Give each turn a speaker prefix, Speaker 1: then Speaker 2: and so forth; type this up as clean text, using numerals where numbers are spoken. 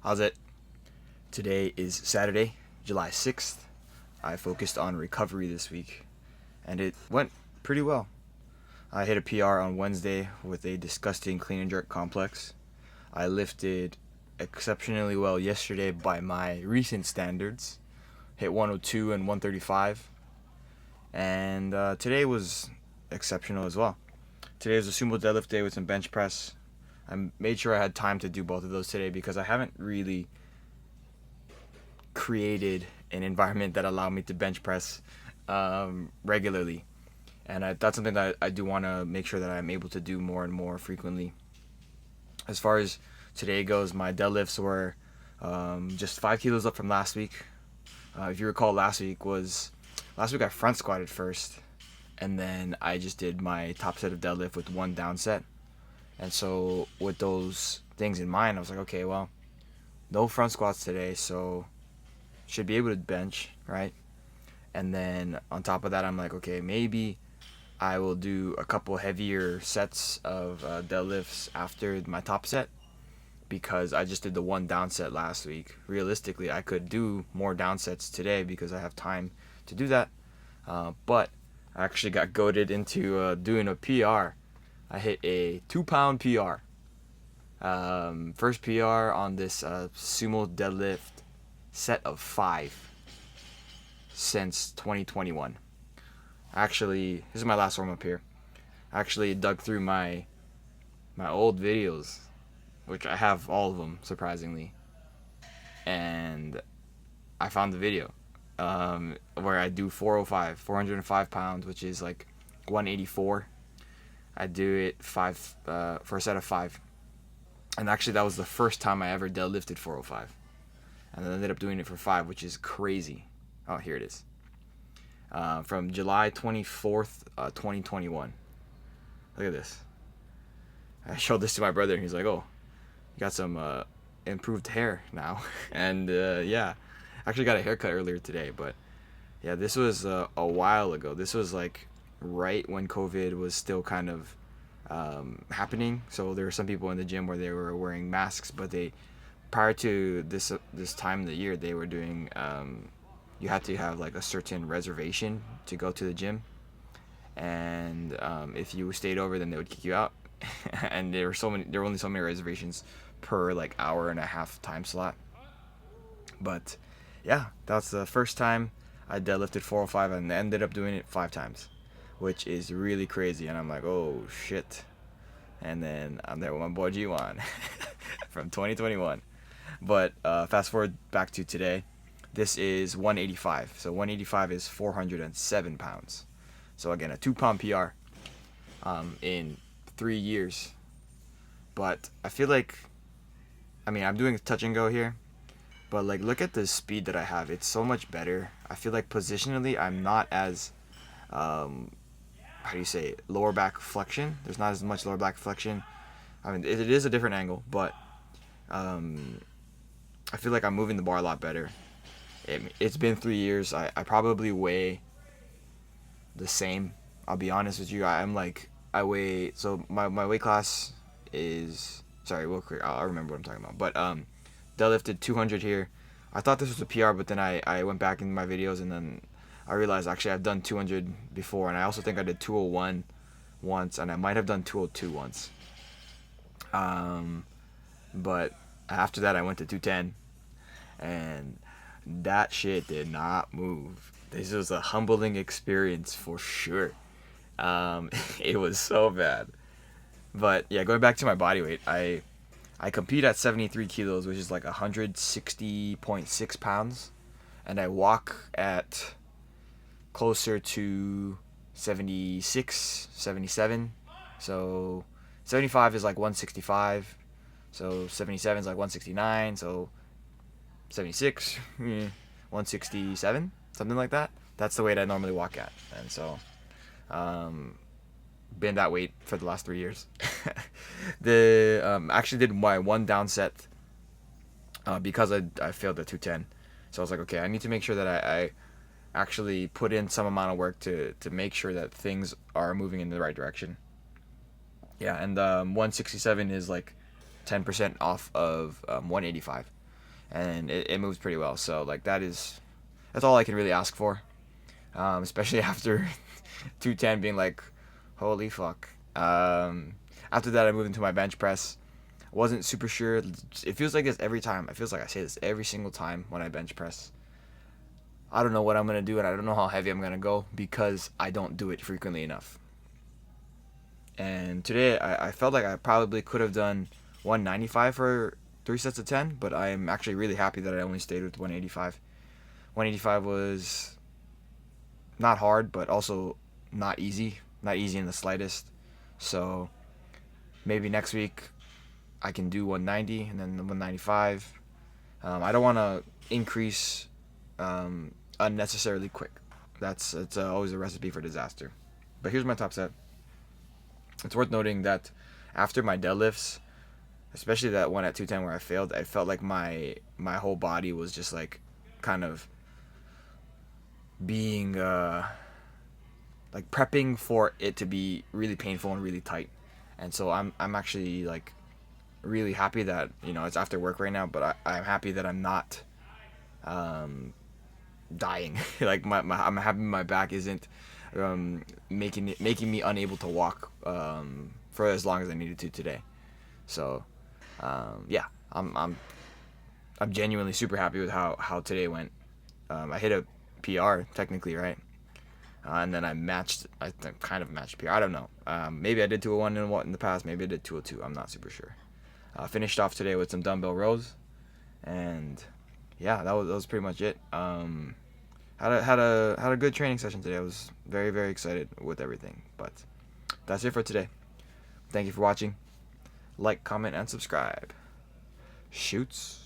Speaker 1: How's it? Today is Saturday, July 6th. I focused on recovery this week, and it went pretty well. I hit a PR on Wednesday with a disgusting clean and jerk complex. I lifted exceptionally well yesterday by my recent standards. Hit 102 and 135. And today was exceptional as well. Today was a Sumo deadlift day with some bench press. I made sure I had time to do both of those today because I haven't really created an environment that allowed me to bench press regularly. And that's something that I do want to make sure that I'm able to do more and more frequently. As far as today goes, my deadlifts were just 5 kilos up from last week. If you recall, last week I front squatted first, and then I just did my top set of deadlift with one down set. And so with those things in mind, I was like, okay, well, no front squats today, so should be able to bench, right? And then on top of that, I'm like, okay, maybe I will do a couple heavier sets of deadlifts after my top set, because I just did the one down set last week. Realistically, I could do more down sets today because I have time to do that. But I actually got goaded into doing a PR. I hit a 2-pound PR. First PR on this Sumo deadlift set of 5 since 2021. Actually, this is my last warm up here. I actually dug through my old videos, which I have all of them, surprisingly, and I found the video where I do 405 pounds, which is like 184. I do it for a set of 5, and actually that was the first time I ever deadlifted 405, and then I ended up doing it for 5, which is crazy. Oh, here it is. From July 24th, 2021. Look at this. I showed this to my brother, and he's like, "Oh, you got some improved hair now." And yeah, I actually got a haircut earlier today, but yeah, this was a while ago. This was like right when COVID was still kind of happening. So there were some people in the gym where they were wearing masks, but prior to this time of the year, they were doing you had to have like a certain reservation to go to the gym, and if you stayed over, then they would kick you out. And there were only so many reservations per like hour and a half time slot. But yeah, that's the first time I deadlifted 405 and ended up doing it 5 times, which is really crazy. And I'm like, oh shit. And then I'm there with my boy G1 from 2021. But fast forward back to today. This is 185. So 185 is 407 pounds. So again, a 2-pound PR in 3 years. But I feel like, I'm doing a touch and go here, but like, look at the speed that I have. It's so much better. I feel like positionally, I'm not as, how do you say it? Lower back flexion. There's not as much lower back flexion. It is a different angle, but I feel like I'm moving the bar a lot better. It's been 3 years. I probably weigh the same. I'll be honest with you. I weigh, so my weight class is, sorry, real quick, I'll remember what I'm talking about. But deadlifted 200 here. I thought this was a PR, but then I went back in my videos, and then I realized actually I've done 200 before, and I also think I did 201 once, and I might have done 202 once. But after that I went to 210, and that shit did not move. This was a humbling experience for sure. It was so bad. But yeah, going back to my body weight, I compete at 73 kilos, which is like 160.6 pounds, and I walk at closer to 76, 77. So 75 is like 165. So 77 is like 169. So 76, 167, something like that. That's the weight I normally walk at. And so been that weight for the last 3 years. Actually did my one down set because I failed at 210. So I was like, okay, I need to make sure that I actually put in some amount of work to make sure that things are moving in the right direction. Yeah, and 167 is like 10% off of 185. and it moves pretty well. So like that's all I can really ask for, especially after 210 being like, holy fuck. After that, I moved into my bench press. Wasn't super sure. It feels like this every time. It feels like I say this every single time when I bench press. I don't know what I'm gonna do, and I don't know how heavy I'm gonna go because I don't do it frequently enough. And today, I felt like I probably could have done 195 for 3 sets of 10, but I'm actually really happy that I only stayed with 185. 185 was not hard, but also not easy. Not easy in the slightest. So maybe next week I can do 190 and then 195. I don't want to increase unnecessarily quick. It's always a recipe for disaster. But here's my top set. It's worth noting that after my deadlifts, especially that one at 210 where I failed, I felt like my whole body was just like kind of being like prepping for it to be really painful and really tight. And so I'm actually like really happy that, you know, it's after work right now, but I'm happy that I'm not dying. Like I'm happy my back isn't making me unable to walk for as long as I needed to today. So yeah, I'm genuinely super happy with how today went. I hit a PR technically, right? And then I kind of matched PR. I don't know. Maybe I did 201 in the past. Maybe I did 202. I'm not super sure. Finished off today with some dumbbell rows, and yeah, that was pretty much it. Had a good training session today. I was very, very excited with everything. But that's it for today. Thank you for watching. Like, comment, and subscribe. Shoots.